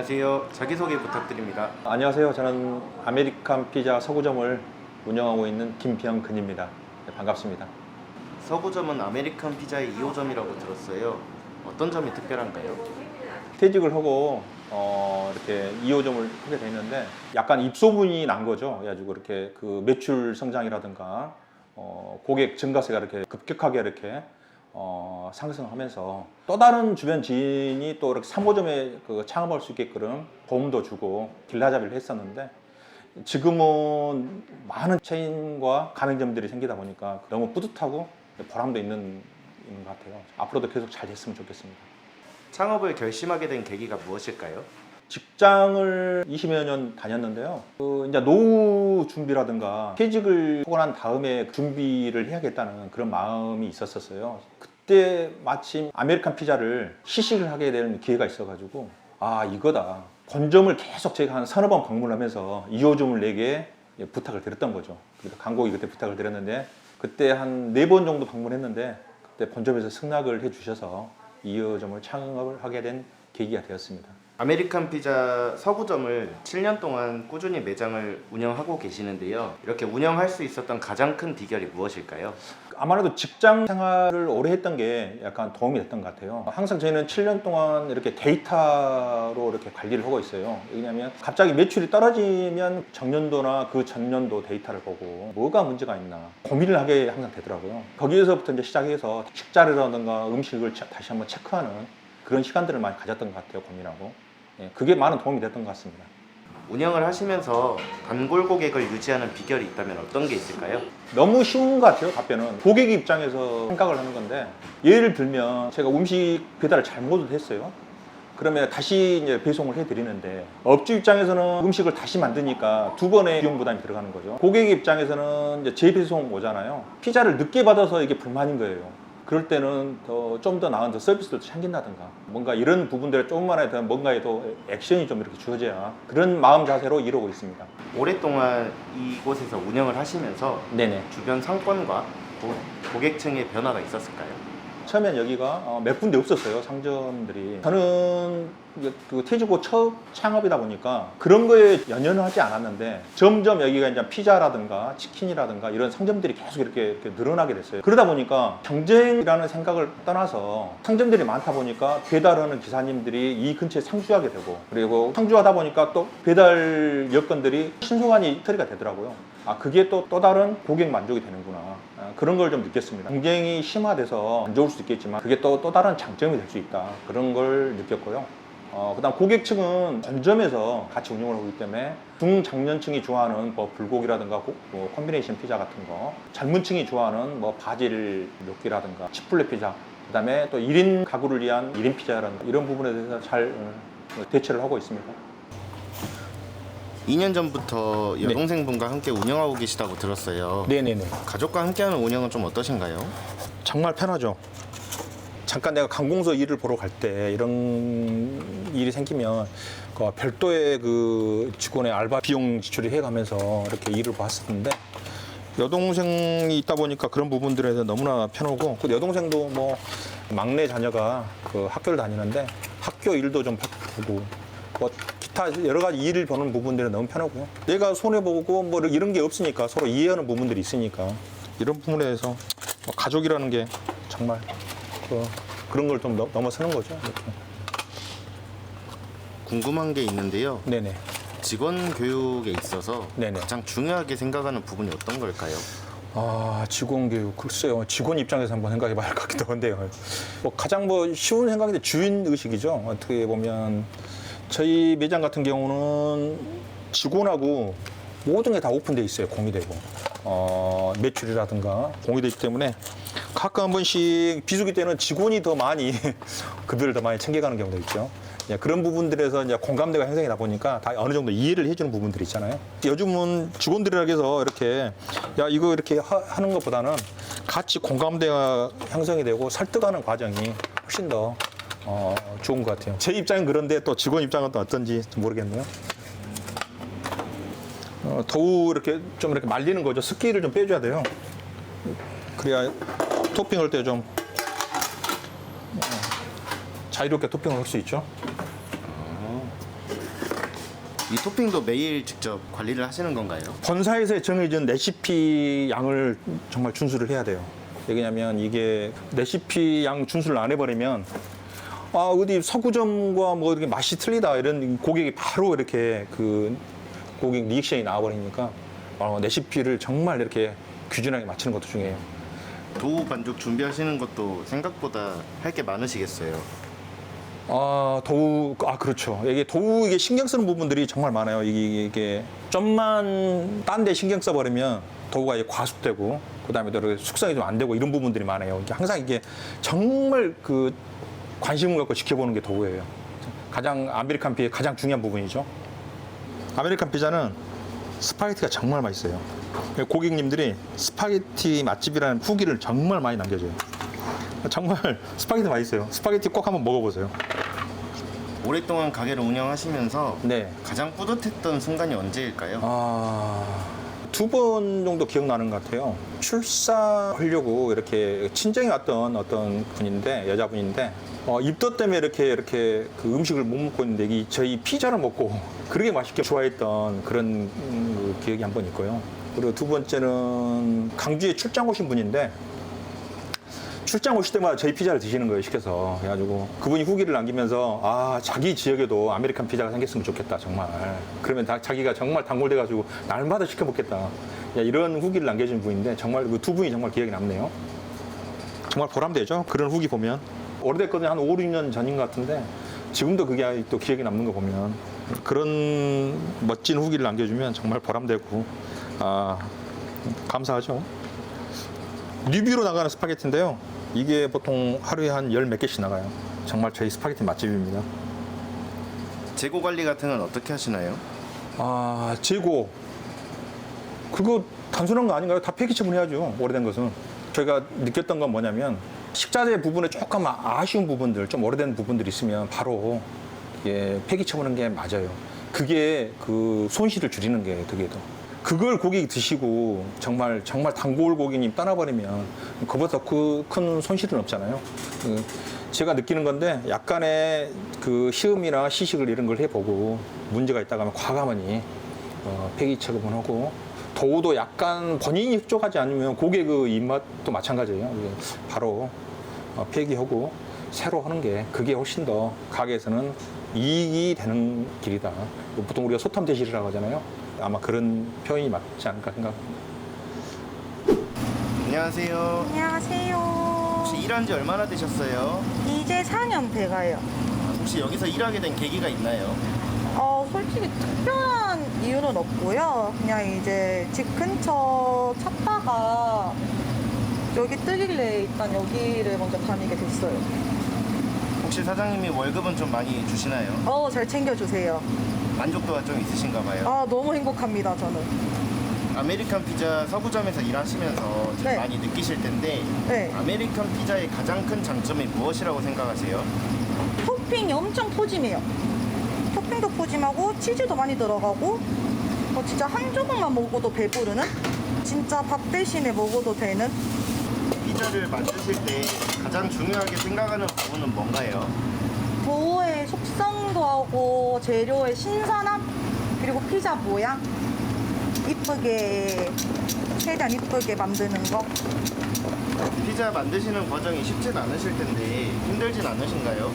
안녕하세요. 자기소개 부탁드립니다. 안녕하세요. 저는 아메리칸 피자 서구점을 운영하고 있는 김병근입니다. 네, 반갑습니다. 서구점은 아메리칸 피자의 2호점이라고 들었어요. 어떤 점이 특별한가요? 퇴직을 하고 이렇게 2호점을 하게 됐는데 약간 입소문이 난 거죠. 그래가지고 이렇게 그 매출 성장이라든가 고객 증가세가 이렇게 급격하게 이렇게 상승하면서 또 다른 주변 지인이 또 이렇게 3호점에 그 창업할 수 있게끔 도움도 주고 길라잡이를 했었는데 지금은 많은 체인과 가맹점들이 생기다 보니까 너무 뿌듯하고 보람도 있는 것 같아요. 앞으로도 계속 잘 됐으면 좋겠습니다. 창업을 결심하게 된 계기가 무엇일까요? 직장을 20여 년 다녔는데요. 이제 노후 준비라든가 퇴직을 하고 난 다음에 준비를 해야겠다는 그런 마음이 있었어요. 그때 마침 아메리칸 피자를 시식을 하게 되는 기회가 있어가지고 이거다. 본점을 계속 제가 한 서너 번 방문하면서 2호점을 내게 부탁을 드렸던 거죠. 그래서 간곡히 그때 부탁을 드렸는데 그때 한 4번 정도 방문했는데 그때 본점에서 승낙을 해주셔서 2호점을 창업을 하게 된 계기가 되었습니다. 아메리칸 피자 서구점을 7년 동안 꾸준히 매장을 운영하고 계시는데요. 이렇게 운영할 수 있었던 가장 큰 비결이 무엇일까요? 아무래도 직장 생활을 오래 했던 게 약간 도움이 됐던 것 같아요. 항상 저희는 7년 동안 이렇게 데이터로 이렇게 관리를 하고 있어요. 왜냐하면 갑자기 매출이 떨어지면 전년도나 그 전년도 데이터를 보고 뭐가 문제가 있나 고민을 하게 항상 되더라고요. 거기에서부터 이제 시작해서 식자료라든가 음식을 다시 한번 체크하는 그런 시간들을 많이 가졌던 것 같아요. 고민하고. 그게 많은 도움이 됐던 것 같습니다. 운영을 하시면서 단골 고객을 유지하는 비결이 있다면 어떤 게 있을까요? 너무 쉬운 것 같아요. 답변은 고객 입장에서 생각을 하는 건데 예를 들면 제가 음식 배달을 잘못 했어요. 그러면 다시 이제 배송을 해드리는데 업주 입장에서는 음식을 다시 만드니까 2번의 비용 부담이 들어가는 거죠. 고객 입장에서는 이제 재배송 오잖아요. 피자를 늦게 받아서 이게 불만인 거예요. 그럴 때는 좀 더 나은 서비스도 챙긴다든가 뭔가 이런 부분들에 조금만에 더 뭔가에도 액션이 좀 이렇게 주어져야 그런 마음 자세로 이루고 있습니다. 오랫동안 이곳에서 운영을 하시면서 네네. 주변 상권과 고객층의 변화가 있었을까요? 처음엔 여기가 몇 군데 없었어요, 상점들이. 저는 그 퇴직 후 첫 창업이다 보니까 그런 거에 연연을 하지 않았는데 점점 여기가 이제 피자라든가 치킨이라든가 이런 상점들이 계속 이렇게 늘어나게 됐어요. 그러다 보니까 경쟁이라는 생각을 떠나서 상점들이 많다 보니까 배달하는 기사님들이 이 근처에 상주하게 되고 그리고 상주하다 보니까 또 배달 여건들이 신속하니 처리가 되더라고요. 그게 또 다른 고객 만족이 되는구나. 그런 걸 좀 느꼈습니다. 경쟁이 심화돼서 안 좋을 수도 있겠지만 그게 또 다른 장점이 될 수 있다. 그런 걸 느꼈고요. 그다음 고객층은 본점에서 같이 운영을 하고 있기 때문에 중장년층이 좋아하는 뭐 불고기라든가 뭐 콤비네이션 피자 같은 거, 젊은층이 좋아하는 뭐 바질 뇨끼라든가 치플레 피자, 그다음에 또 1인 가구를 위한 1인 피자라든가 이런 부분에 대해서 잘 대처를 하고 있습니다. 2년 전부터 여동생분과 함께 운영하고 계시다고 들었어요. 네네네. 가족과 함께하는 운영은 좀 어떠신가요? 정말 편하죠. 잠깐 내가 관공서 일을 보러 갈 때 이런 일이 생기면 그 별도의 그 직원의 알바 비용 지출을 해가면서 이렇게 일을 봤었는데 여동생이 있다 보니까 그런 부분들에서 너무나 편하고 그 여동생도 뭐 막내 자녀가 그 학교를 다니는데 학교 일도 좀 보고 뭐 기타 여러 가지 일을 보는 부분들은 너무 편하고요. 내가 손해보고 뭐 이런 게 없으니까 서로 이해하는 부분들이 있으니까 이런 부분에 대해서 가족이라는 게 정말 그런 걸 좀 넘어서는 거죠. 이렇게. 궁금한 게 있는데요. 네네. 직원 교육에 있어서 네네. 가장 중요하게 생각하는 부분이 어떤 걸까요? 직원 교육 글쎄요. 직원 입장에서 한번 생각해 봐야 할 것 같기도 한데요. 가장 쉬운 생각인데 주인 의식이죠. 어떻게 보면 저희 매장 같은 경우는 직원하고 모든 게 다 오픈돼 있어요. 공유되고 매출이라든가 공유되기 때문에 가끔 한 번씩 비수기 때는 직원이 더 많이 급여를 더 많이 챙겨가는 경우도 있죠. 그런 부분들에서 이제 공감대가 형성이 다 보니까 다 어느 정도 이해를 해주는 부분들이 있잖아요. 요즘은 직원들이라 해서 이렇게 이거 이렇게 하는 것보다는 같이 공감대가 형성이 되고 설득하는 과정이 훨씬 더 좋은 것 같아요. 제 입장은 그런데 또 직원 입장은 또 어떤지 모르겠네요. 도우 이렇게 말리는 거죠. 습기를 좀 빼줘야 돼요. 그래야 토핑할 때 좀 자유롭게 토핑을 할 수 있죠. 이 토핑도 매일 직접 관리를 하시는 건가요? 본사에서 정해진 레시피 양을 정말 준수를 해야 돼요. 왜냐면 이게 레시피 양 준수를 안 해버리면 어디 서구점과 뭐 이렇게 맛이 틀리다 이런 고객이 바로 이렇게 그 고객 리액션이 나와버리니까 레시피를 정말 이렇게 규준하게 맞추는 것도 중요해요. 도우 반죽 준비하시는 것도 생각보다 할 게 많으시겠어요. 그렇죠. 이게 신경 쓰는 부분들이 정말 많아요. 이게 좀만 딴 데 신경 써버리면 도우가 이제 과습되고, 그 다음에 또 숙성이 좀 안 되고 이런 부분들이 많아요. 항상 이게 정말 그 관심을 갖고 지켜보는 게 도우예요. 아메리칸 피자의 가장 중요한 부분이죠. 아메리칸 피자는 스파게티가 정말 맛있어요. 고객님들이 스파게티 맛집이라는 후기를 정말 많이 남겨줘요. 정말 스파게티 맛있어요. 스파게티 꼭 한번 먹어보세요. 오랫동안 가게를 운영하시면서 네. 가장 뿌듯했던 순간이 언제일까요? 2번 정도 기억나는 것 같아요. 출산하려고 이렇게 친정에 왔던 어떤 분인데, 여자분인데, 입덧 때문에 이렇게 그 음식을 못 먹고 있는데, 저희 피자를 먹고 그렇게 맛있게 좋아했던 그런 기억이 한 번 있고요. 그리고 두 번째는 강주에 출장 오신 분인데, 출장 오실 때마다 저희 피자를 드시는 거예요, 시켜서. 그래가지고 그분이 후기를 남기면서 자기 지역에도 아메리칸 피자가 생겼으면 좋겠다, 정말. 그러면 자기가 정말 단골돼가지고 날마다 시켜 먹겠다. 이런 후기를 남겨준 분인데, 정말 그 두 분이 정말 기억에 남네요. 정말 보람되죠? 그런 후기 보면. 오래됐거든요. 한 5, 6년 전인 것 같은데, 지금도 그게 또 기억에 남는 거 보면, 그런 멋진 후기를 남겨주면 정말 보람되고, 감사하죠. 리뷰로 나가는 스파게티인데요. 이게 보통 하루에 한 10몇 개씩 나가요. 정말 저희 스파게티 맛집입니다. 재고 관리 같은 건 어떻게 하시나요? 재고. 그거 단순한 거 아닌가요? 다 폐기 처분해야죠. 오래된 것은. 저희가 느꼈던 건 뭐냐면, 식자재 부분에 조금 아쉬운 부분들, 좀 오래된 부분들이 있으면 바로 폐기 처분하는 게 맞아요. 그게 그 손실을 줄이는 게 되게 더. 그걸 고객이 드시고 정말 단골 고객님 떠나버리면 그보다 그 큰 손실은 없잖아요. 제가 느끼는 건데, 약간의 그 시음이나 시식을 이런 걸 해보고 문제가 있다고 하면 과감하니 폐기 처분하고, 도우도 약간 본인이 흡족하지 않으면 고객 그 입맛도 마찬가지예요. 바로 폐기하고 새로 하는 게, 그게 훨씬 더 가게에서는 이익이 되는 길이다. 보통 우리가 소탐 대실이라고 하잖아요. 아마 그런 표현이 맞지 않을까 생각합니다. 안녕하세요. 안녕하세요. 혹시 일한 지 얼마나 되셨어요? 이제 4년 돼가요. 혹시 여기서 일하게 된 계기가 있나요? 솔직히 특별한 이유는 없고요. 그냥 이제 집 근처 찾다가 여기 뜨길래 일단 여기를 먼저 다니게 됐어요. 혹시 사장님이 월급은 좀 많이 주시나요? 잘 챙겨주세요. 만족도가 좀 있으신가 봐요. 너무 행복합니다, 저는. 아메리칸 피자 서구점에서 일하시면서 좀 네. 많이 느끼실 텐데, 네. 아메리칸 피자의 가장 큰 장점이 무엇이라고 생각하세요? 토핑이 엄청 푸짐해요. 토핑도 푸짐하고 치즈도 많이 들어가고, 진짜 한 조각만 먹어도 배부르는? 진짜 밥 대신에 먹어도 되는? 피자를 만드실 때 가장 중요하게 생각하는 부분은 뭔가요? 도우의 속성도 하고 재료의 신선함, 그리고 피자 모양 이쁘게, 최대한 이쁘게 만드는 거. 피자 만드시는 과정이 쉽진 않으실 텐데 힘들진 않으신가요?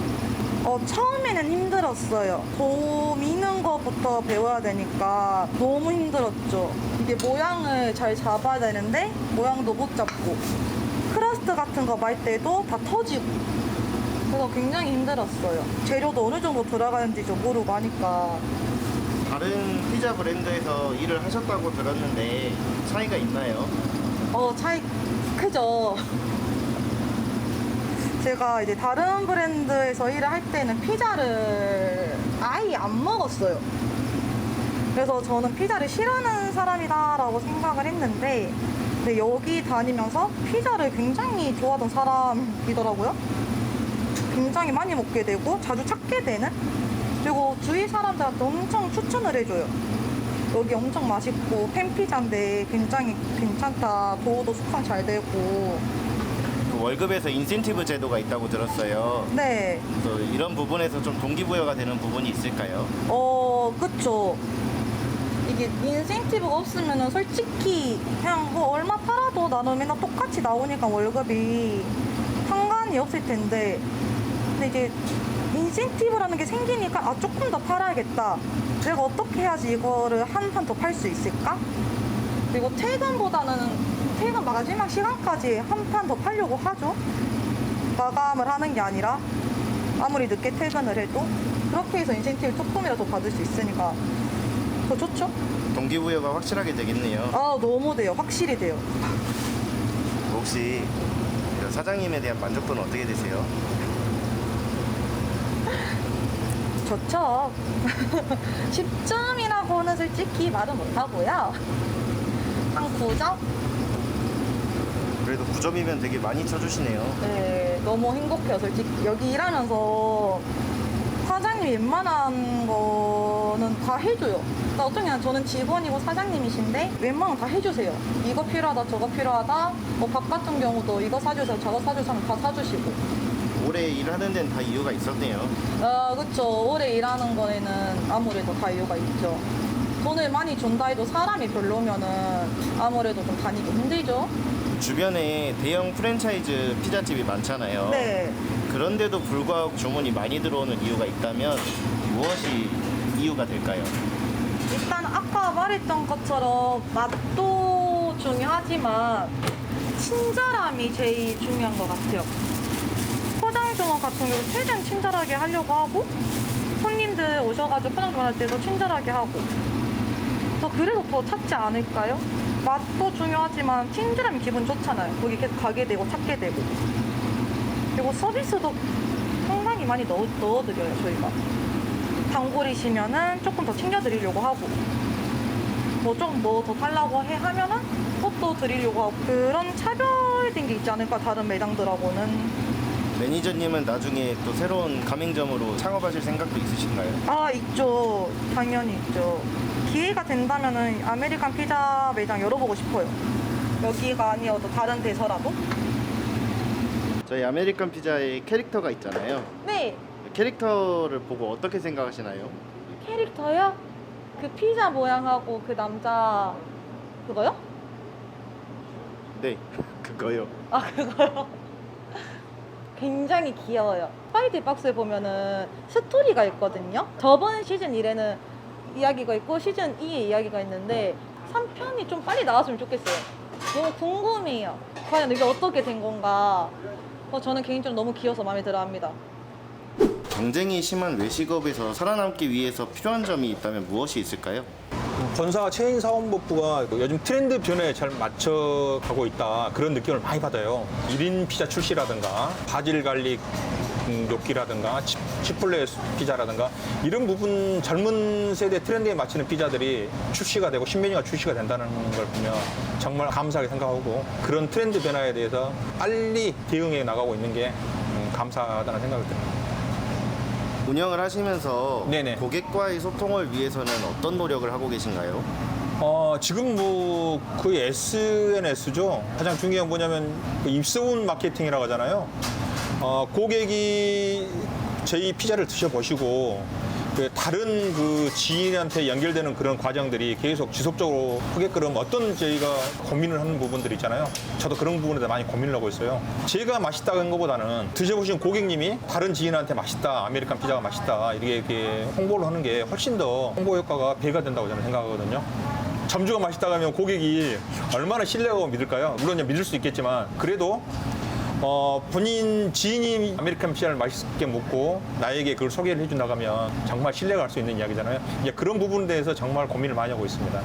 처음에는 힘들었어요. 도우 미는 거부터 배워야 되니까 너무 힘들었죠. 이게 모양을 잘 잡아야 되는데 모양도 못 잡고, 크러스트 같은 거 말 때도 다 터지고, 그래서 굉장히 힘들었어요. 재료도 어느 정도 들어가는지 좀 모르고 하니까. 다른 피자 브랜드에서 일을 하셨다고 들었는데 차이가 있나요? 차이 크죠. 제가 이제 다른 브랜드에서 일을 할 때는 피자를 아예 안 먹었어요. 그래서 저는 피자를 싫어하는 사람이다라고 생각을 했는데, 근데 여기 다니면서 피자를 굉장히 좋아하던 사람이더라고요. 굉장히 많이 먹게 되고 자주 찾게 되는? 그리고 주위 사람들한테 엄청 추천을 해줘요. 여기 엄청 맛있고 팬피자인데 굉장히 괜찮다, 도우도 숙성 잘 되고. 그 월급에서 인센티브 제도가 있다고 들었어요. 네. 그래서 이런 부분에서 좀 동기부여가 되는 부분이 있을까요? 그쵸. 이게 인센티브가 없으면은 솔직히 그냥 뭐 얼마 팔아도 나는 맨날 똑같이 나오니까 월급이 상관이 없을 텐데, 근데 이제 인센티브라는 게 생기니까 조금 더 팔아야겠다. 내가 어떻게 해야지 이거를 한 판 더 팔 수 있을까? 그리고 퇴근 마지막 시간까지 한 판 더 팔려고 하죠. 마감을 하는 게 아니라 아무리 늦게 퇴근을 해도 그렇게 해서 인센티브 조금이라도 받을 수 있으니까 더 좋죠? 동기부여가 확실하게 되겠네요. 너무 돼요. 확실히 돼요. 혹시 사장님에 대한 만족도는 어떻게 되세요? 좋죠. 10점이라고는 솔직히 말은 못하고요. 한 9점? 그래도 9점이면 되게 많이 쳐주시네요. 네, 너무 행복해요. 솔직히 여기 일하면서 사장님이 웬만한 거는 다 해줘요. 그러니까 어쩌면 저는 직원이고 사장님이신데 웬만한 거 다 해주세요. 이거 필요하다, 저거 필요하다. 뭐 밥 같은 경우도 이거 사주세요, 저거 사주세요 하면 다 사주시고. 오래 일하는 데는 다 이유가 있었네요. 그쵸. 오래 일하는 거에는 아무래도 다 이유가 있죠. 돈을 많이 준다 해도 사람이 별로면은 아무래도 좀 다니기 힘들죠. 주변에 대형 프랜차이즈 피자집이 많잖아요. 네. 그런데도 불구하고 주문이 많이 들어오는 이유가 있다면 무엇이 이유가 될까요? 일단 아까 말했던 것처럼 맛도 중요하지만 친절함이 제일 중요한 것 같아요. 포장 종업 같은 경우 최대한 친절하게 하려고 하고, 손님들 오셔가지고 포장 종업할 때도 친절하게 하고, 그래서 더 찾지 않을까요? 맛도 중요하지만 친절함이 기분 좋잖아요. 거기 계속 가게 되고 찾게 되고. 그리고 서비스도 상당히 많이 넣어드려요, 저희가. 단골이시면은 조금 더 챙겨드리려고 하고, 뭐 좀 뭐 더 달라고 하면은 그것도 드리려고 하고, 그런 차별된 게 있지 않을까, 다른 매장들하고는. 매니저님은 나중에 또 새로운 가맹점으로 창업하실 생각도 있으신가요? 있죠. 당연히 있죠. 기회가 된다면은 아메리칸 피자 매장 열어보고 싶어요. 여기가 아니어도 다른 데서라도. 저희 아메리칸 피자에 캐릭터가 있잖아요. 네. 캐릭터를 보고 어떻게 생각하시나요? 캐릭터요? 그 피자 모양하고 그 남자 그거요? 네, 그거요. 그거요? 굉장히 귀여워요. 화이트 박스에 보면은 스토리가 있거든요. 저번 시즌 1에는 이야기가 있고 시즌 2에 이야기가 있는데 3편이 좀 빨리 나왔으면 좋겠어요. 너무 궁금해요. 과연 이게 어떻게 된 건가. 저는 개인적으로 너무 귀여워서 마음에 들어 합니다. 경쟁이 심한 외식업에서 살아남기 위해서 필요한 점이 있다면 무엇이 있을까요? 본사 체인사원법부가 요즘 트렌드 변화에 잘 맞춰가고 있다, 그런 느낌을 많이 받아요. 1인 피자 출시라든가 바질 갈릭 뇨끼라든가 치폴레 피자라든가 이런 부분, 젊은 세대 트렌드에 맞추는 피자들이 출시가 되고 신메뉴가 출시가 된다는 걸 보면 정말 감사하게 생각하고, 그런 트렌드 변화에 대해서 빨리 대응해 나가고 있는 게 감사하다는 생각이 듭니다. 운영을 하시면서 네네. 고객과의 소통을 위해서는 어떤 노력을 하고 계신가요? 지금 뭐 거의 SNS죠. 가장 중요한 건 뭐냐면 그 입소문 마케팅이라고 하잖아요. 고객이 저희 피자를 드셔보시고 다른 그 지인한테 연결되는 그런 과정들이 계속 지속적으로 하게끔 어떤 저희가 고민을 하는 부분들이 있잖아요. 저도 그런 부분에 대해 많이 고민을 하고 있어요. 제가 맛있다는 것보다는 드셔보신 고객님이 다른 지인한테 맛있다, 아메리칸 피자가 맛있다 이렇게 홍보를 하는 게 훨씬 더 홍보 효과가 배가 된다고 저는 생각하거든요. 점주가 맛있다고 하면 고객이 얼마나 신뢰하고 믿을까요? 물론 믿을 수 있겠지만 그래도 본인 지인이 아메리칸 피자를 맛있게 먹고 나에게 그걸 소개를 해준다고 하면 정말 신뢰가 갈 수 있는 이야기잖아요. 이제 그런 부분에 대해서 정말 고민을 많이 하고 있습니다.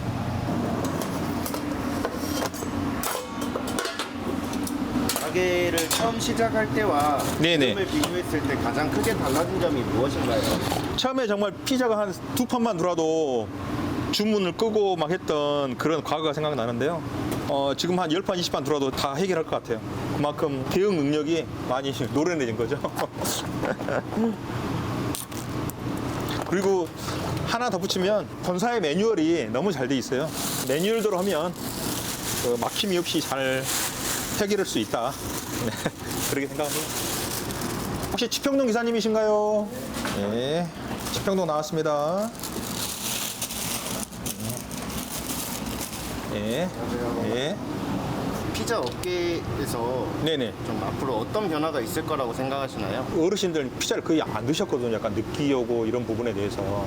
가게를 처음 시작할 때와 네네. 지금을 비교했을 때 가장 크게 달라진 점이 무엇인가요? 처음에 정말 피자가 한 두 판만 들어와도 주문을 끄고 막 했던 그런 과거가 생각나는데요. 지금 한 10판, 20판 들어와도 다 해결할 것 같아요. 그만큼 대응 능력이 많이 노련해진 거죠. 그리고 하나 더 붙이면 본사의 매뉴얼이 너무 잘 돼 있어요. 매뉴얼대로 하면 막힘이 없이 잘 해결할 수 있다. 네, 그렇게 생각합니다. 혹시 치평동 기사님이신가요? 네, 치평동 나왔습니다. 네, 네, 피자 업계에서 네네. 좀 앞으로 어떤 변화가 있을 거라고 생각하시나요? 어르신들 피자를 거의 안 드셨거든요. 약간 느끼 오고 이런 부분에 대해서.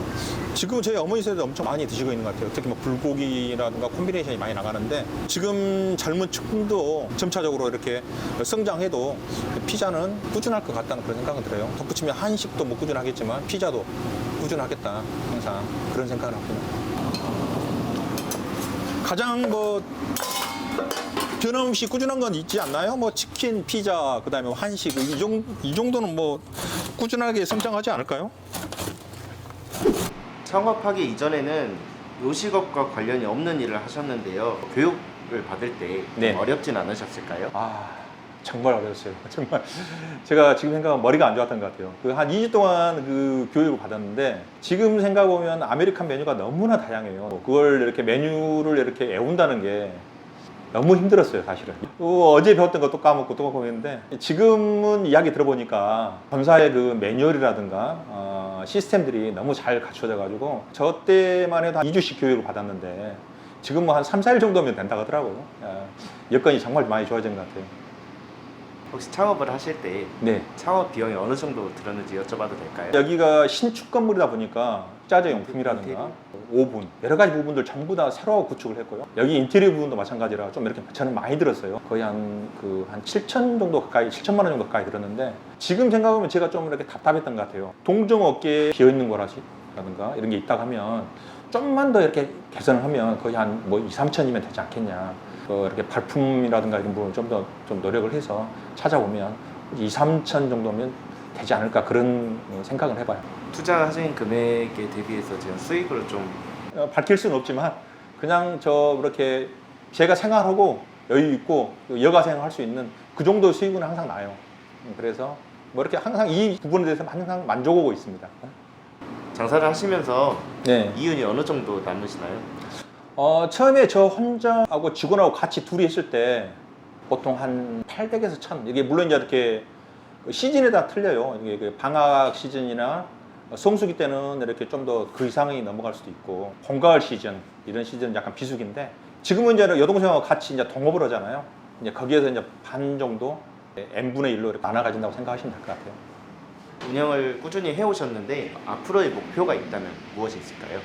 지금 저희 어머니 세대도 엄청 많이 드시고 있는 것 같아요. 특히 뭐 불고기라든가 콤비네이션이 많이 나가는데 지금 젊은 층도 점차적으로 이렇게 성장해도 피자는 꾸준할 것 같다는 그런 생각은 들어요. 덧붙이면 한식도 뭐 꾸준하겠지만 피자도 꾸준하겠다. 항상 그런 생각을 합니다. 가장 뭐 변함없이 꾸준한 건 있지 않나요? 뭐 치킨, 피자, 그다음에 한식 이 정도는 뭐 꾸준하게 성장하지 않을까요? 창업하기 이전에는 요식업과 관련이 없는 일을 하셨는데요. 교육을 받을 때 네. 어렵진 않으셨을까요? 정말 어려웠어요. 정말 제가 지금 생각하면 머리가 안 좋았던 것 같아요. 그 한 2주 동안 그 교육을 받았는데 지금 생각해 보면 아메리칸 메뉴가 너무나 다양해요. 그걸 이렇게 메뉴를 이렇게 외운다는 게 너무 힘들었어요, 사실은. 어제 배웠던 것도 까먹고 또 까먹고 했는데 지금은 이야기 들어보니까 본사의 그 매뉴얼이라든가 시스템들이 너무 잘 갖춰져 가지고 저 때만 해도 한 2주씩 교육을 받았는데 지금 뭐 한 3, 4일 정도면 된다고 하더라고요. 여건이 정말 많이 좋아진 것 같아요. 혹시 창업을 하실 때 네. 창업 비용이 어느 정도 들었는지 여쭤봐도 될까요? 여기가 신축 건물이다 보니까 식자재 용품이라든가 오븐 여러 가지 부분들 전부 다 새로 구축을 했고요. 여기 인테리어 부분도 마찬가지라 좀 이렇게 저는 많이 들었어요. 거의 한 7천 정도 가까이 7천만 원 정도 가까이 들었는데 지금 생각하면 제가 좀 이렇게 답답했던 것 같아요. 동종 업계에 비어 있는 거라든가 이런 게 있다고 하면 좀만 더 이렇게 개선을 하면 거의 한 뭐 2, 3천이면 되지 않겠냐. 이렇게 발품이라든가 이런 부분을 좀 더 좀 노력을 해서 찾아보면 2, 3천 정도면 되지 않을까 그런 생각을 해봐요. 투자하신 금액에 대비해서 지금 수익으로 좀 밝힐 수는 없지만 그냥 이렇게 제가 생활하고 여유 있고 여가 생활할 수 있는 그 정도 수익은 항상 나요. 그래서 뭐 이렇게 항상 이 부분에 대해서 항상 만족하고 있습니다. 장사를 하시면서 네. 이윤이 어느 정도 남으시나요? 처음에 저 혼자하고 직원하고 같이 둘이 했을 때 보통 한 800에서 1000. 이게 물론 이제 이렇게 시즌에 다 틀려요. 이게 그 방학 시즌이나 성수기 때는 이렇게 좀 더 그 이상이 넘어갈 수도 있고 봄가을 시즌 이런 시즌은 약간 비수기인데 지금은 이제 여동생하고 같이 이제 동업을 하잖아요. 이제 거기에서 이제 반 정도 n분의 1로 이렇게 나눠가진다고 생각하시면 될 것 같아요. 운영을 꾸준히 해오셨는데 앞으로의 목표가 있다면 무엇이 있을까요?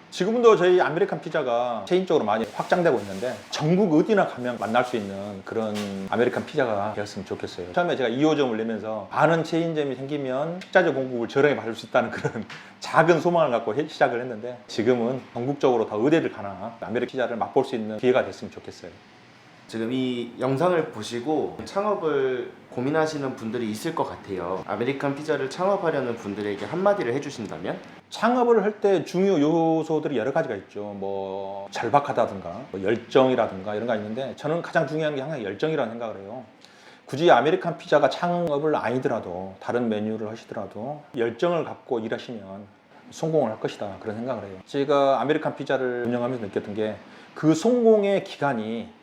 지금도 저희 아메리칸 피자가 체인적으로 많이 확장되고 있는데 전국 어디나 가면 만날 수 있는 그런 아메리칸 피자가 되었으면 좋겠어요. 처음에 제가 2호점을 내면서 많은 체인점이 생기면 식자재 공급을 저렴하게 받을 수 있다는 그런 작은 소망을 갖고 시작을 했는데 지금은 전국적으로 더 어디를 가나 아메리칸 피자를 맛볼 수 있는 기회가 됐으면 좋겠어요. 지금 이 영상을 보시고 창업을 고민하시는 분들이 있을 것 같아요. 아메리칸 피자를 창업하려는 분들에게 한마디를 해주신다면? 창업을 할 때 중요 요소들이 여러 가지가 있죠. 뭐 절박하다든가 뭐 열정이라든가 이런 거 있는데 저는 가장 중요한 게 항상 열정이라는 생각을 해요. 굳이 아메리칸 피자가 창업을 아니더라도 다른 메뉴를 하시더라도 열정을 갖고 일하시면 성공을 할 것이다 그런 생각을 해요. 제가 아메리칸 피자를 운영하면서 느꼈던 게 그 성공의 기간이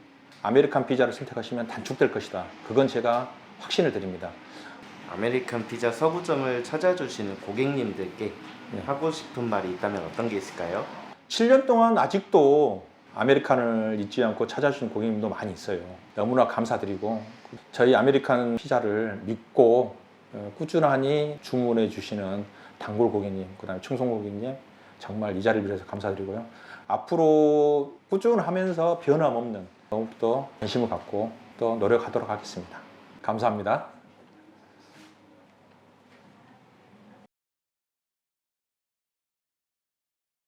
아메리칸 피자를 선택하시면 단축될 것이다. 그건 제가 확신을 드립니다. 아메리칸 피자 서구점을 찾아주시는 고객님들께 하고 싶은 말이 있다면 어떤 게 있을까요? 7년 동안 아직도 아메리칸을 잊지 않고 찾아주신 고객님도 많이 있어요. 너무나 감사드리고 저희 아메리칸 피자를 믿고 꾸준히 주문해 주시는 단골 고객님, 그다음에 충성 고객님 정말 이 자리를 빌어서 감사드리고요. 앞으로 꾸준하면서 변함없는 더욱더 관심을 갖고 또 노력하도록 하겠습니다. 감사합니다.